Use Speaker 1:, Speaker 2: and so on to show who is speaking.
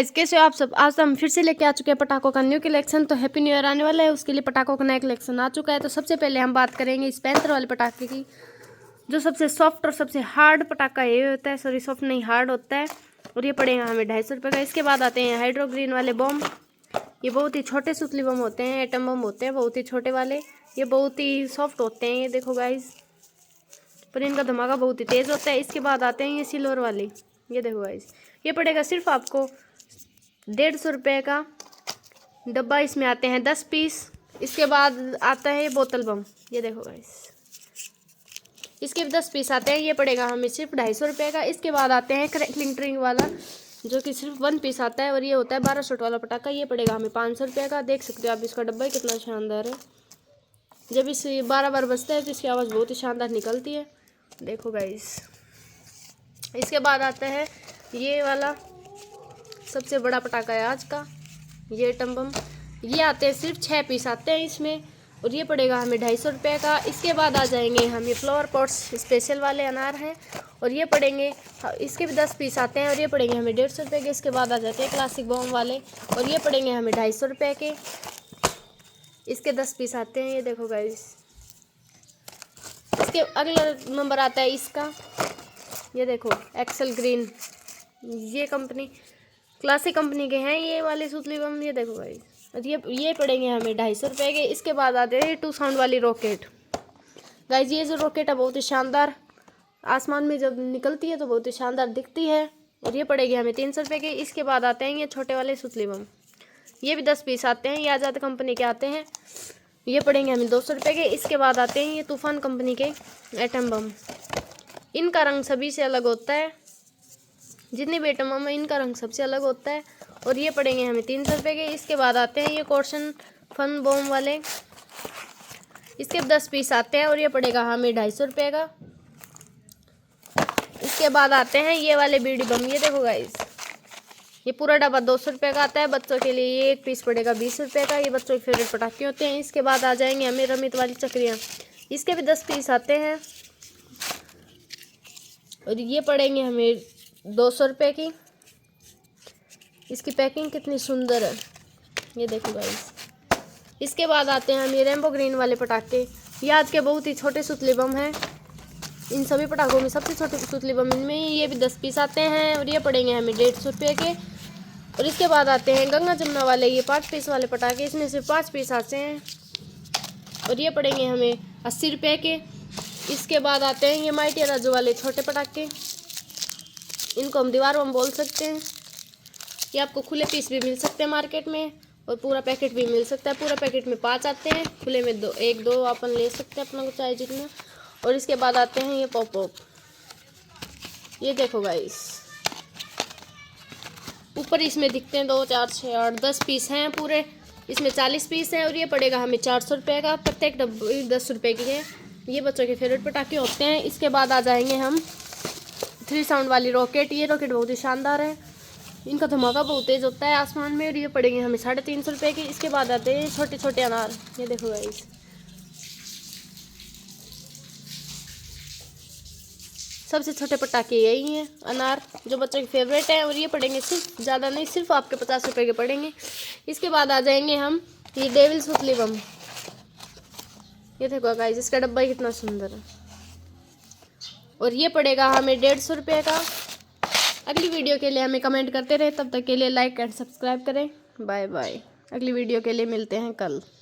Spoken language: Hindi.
Speaker 1: गाइस, कैसे हो आप सब। आज हम फिर से लेके आ चुके हैं पटाखों का न्यू कलेक्शन। तो हैप्पी न्यू ईयर आने वाला है, उसके लिए पटाखों का नया कलेक्शन आ चुका है। तो सबसे पहले हम बात करेंगे इस पैंथर वाले पटाखे की, जो सबसे सॉफ्ट और सबसे हार्ड पटाखा ये होता है। सॉरी, सॉफ्ट नहीं, हार्ड होता है। और ये पड़ेगा हमें 250 रुपये का। इसके बाद आते हैं हाइड्रो ग्रीन वाले बम। ये बहुत ही छोटे सुतली बम होते हैं, एटम बम होते हैं, बहुत ही छोटे वाले। ये बहुत ही सॉफ्ट होते हैं, ये देखो गाइस, पर इनका धमाका बहुत ही तेज़ होता है। इसके बाद आते हैं ये सिल्वर वाले, ये देखो गाइस, ये पड़ेगा सिर्फ आपको 150 रुपये का डब्बा। इसमें आते हैं 10 पीस। इसके बाद आता है ये बोतल बम, ये देखो गाइस, इसके भी 10 पीस आते हैं। ये पड़ेगा हमें सिर्फ 250 रुपये का। इसके बाद आते हैं क्रैकलिंग ट्रिंग वाला, जो कि सिर्फ 1 पीस आता है, और ये होता है 12 शॉट वाला पटाखा। ये पड़ेगा हमें 500 रुपये का। देख सकते हो आप, इसका डब्बा ही कितना शानदार है। जब इस 12 बार बजता है तो इसकी आवाज़ बहुत ही शानदार निकलती है, देखो गाइस। इसके बाद आता है ये वाला सबसे बड़ा पटाखा है आज का, ये एटम बम। ये आते हैं सिर्फ 6 पीस आते हैं इसमें, और ये पड़ेगा हमें 250 रुपये का। इसके बाद आ जाएंगे हम ये फ्लावर पॉट्स स्पेशल वाले अनार हैं, और ये पड़ेंगे, इसके भी 10 पीस आते हैं, और ये पड़ेंगे हमें 150 रुपये के। इसके बाद आ जाते हैं क्लासिक बम वाले, और ये पड़ेंगे हमें 250 रुपये के। इसके 10 पीस आते हैं, ये देखो गाइस। इसके अगला नंबर आता है इसका, ये देखो एक्सेल ग्रीन, ये कंपनी क्लासिक कंपनी के हैं ये वाले सुतली बम, ये देखो गाइस। ये पड़ेंगे हमें 250 रुपये के। इसके बाद आते हैं 2 साउंड वाली रॉकेट। गाइस, ये जो रॉकेट है बहुत ही शानदार, आसमान में जब निकलती है तो बहुत ही शानदार दिखती है, और ये पड़ेगी हमें 300 रुपये के। इसके बाद आते हैं ये छोटे वाले सुतली बम, ये भी 10 पीस आते हैं, ये आज़ाद कंपनी के आते हैं, ये पड़ेंगे हमें 200 रुपये के। इसके बाद आते हैं ये तूफान कंपनी के एटम बम। इनका रंग सभी से अलग होता है, जितने भी एटम बम है इनका रंग सबसे अलग होता है, और ये पड़ेंगे हमें 300 रुपये के। इसके बाद आते हैं ये कॉर्शन फन बम वाले, इसके 10 पीस आते हैं, और ये पड़ेगा हमें 250 रुपये का। इसके बाद आते हैं ये वाले बीड़ी बम, ये देखो गाइस, ये पूरा डब्बा 200 रुपये का आता है। बच्चों के लिए ये एक पीस पड़ेगा 20 रुपये का। ये बच्चों के फेवरेट पटाखे होते हैं। इसके बाद आ जाएंगे हमें रमित वाली चक्रियाँ, इसके भी 10 पीस आते हैं, और ये पड़ेंगे हमें 200 रुपये की। इसकी पैकिंग कितनी सुंदर है, ये देखो गाइस। इसके बाद आते हैं हम ये रेनबो ग्रीन वाले पटाखे। ये आज के बहुत ही छोटे सुतली बम हैं, इन सभी पटाखों में सबसे छोटे सुतली बम इनमें। ये भी 10 पीस आते हैं, और ये पड़ेंगे हमें 150 रुपये के। और इसके बाद आते हैं गंगा जमुना वाले, ये 5 पीस वाले पटाखे, इसमें से 5 पीस आते हैं, और ये पड़ेंगे हमें 80 रुपये के। इसके बाद आते हैं ये माइटी राजू वाले छोटे पटाखे, इनको हम दीवार बम बोल सकते हैं। ये आपको खुले पीस भी मिल सकते हैं मार्केट में, और पूरा पैकेट भी मिल सकता है। पूरा पैकेट में 5 आते हैं, खुले में 2, 1-2 अपन ले सकते हैं अपना को चाहे जितना। और इसके बाद आते हैं ये पॉप पॉप, ये देखो गाइस, ऊपर इसमें दिखते हैं 2, 4, 6, 8, 10 पीस हैं पूरे, इसमें 40 पीस हैं, और ये पड़ेगा हमें 400 रुपये का। प्रत्येक डब्बे 10 रुपये की है। ये बच्चों के फेवरेट पटाखे होते हैं। इसके बाद आ जाएंगे हम 3 साउंड वाली रॉकेट। ये रॉकेट बहुत ही शानदार है, इनका धमाका बहुत तेज़ होता है आसमान में, और ये पड़ेंगे हमें 350 रुपये के। इसके बाद आते हैं छोटे छोटे अनार, ये देखो गाइस, सबसे छोटे पटाखे यही हैं अनार, जो बच्चों के फेवरेट है, और ये पड़ेंगे सिर्फ, ज़्यादा नहीं, सिर्फ आपके 50 रुपये के पड़ेंगे। इसके बाद आ जाएंगे हम ये डेविल सुतली बम, ये देखो गाइस, इसका डब्बा ही कितना सुंदर है, और ये पड़ेगा हमें 150 रुपये का। अगली वीडियो के लिए हमें कमेंट करते रहे, तब तक के लिए लाइक एंड सब्सक्राइब करें। Bye bye. अगली वीडियो के लिए मिलते हैं कल।